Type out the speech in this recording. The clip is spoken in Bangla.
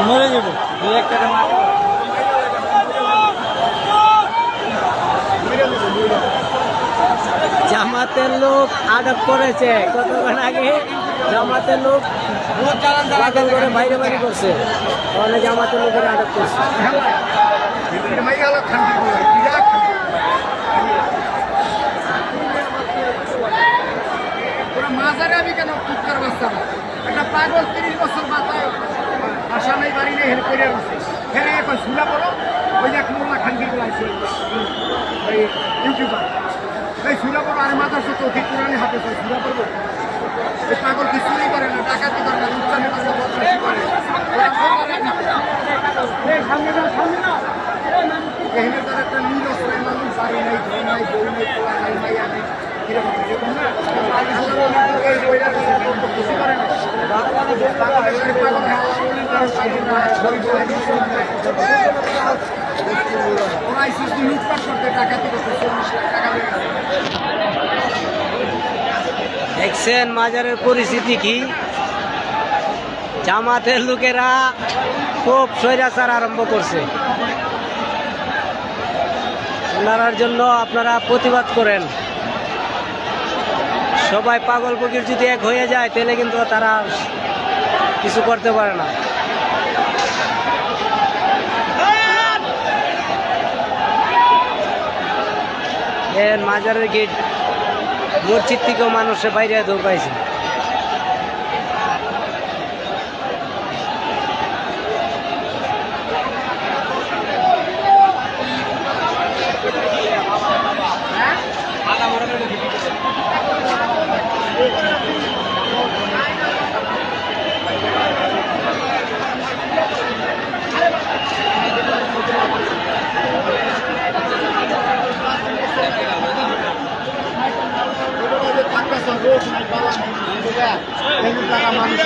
মরে যাবো 2-1 টাকা মার। জামাতের লোক আটক করেছে কতক্ষণ আগে। জামাতের লোক পাগল করে বাইরে বাইরে করছে, তাহলে জামাতের লোকের আটক করছে। মাঝারে আমি কেন কুত্তার বাচ্চা একটা পাগল 30 বছর মাথায় আশা নেই বাড়ি নেই হেরে করে রয়েছে হেরে এখন শুনা পড়ো ওই যে এক মোল্লা খানকি বলাইছে এই ইউটিউবার এই শুনা পড়ো আর মাথার সাথে অতি পুরানি হাতে শুনা পড়বো এই পাগল কিছুই করে না ডাকাতি করে না উচ্চারণ করে না বদমাশি করে এখানে তার একটা নীল অস্ত্রের মানুষ বাড়ি নাই ঘর নাই বউ নেই পোলা নাই মাইয়া নেই দেখছেন মাজারের পরিস্থিতি কি। জামাতের লোকেরা খুব স্বৈরাচার আরম্ভ করছে। ওনার জন্য আপনারা প্রতিবাদ করেন। সবাই পাগল ফকির যদি এক হয়ে যায় তাহলে কিন্তু তারা কিছু করতে পারে না। মাজারের গেট মসজিদ থেকেও মানুষের বাইরে দৌড়াইছে। মানুষ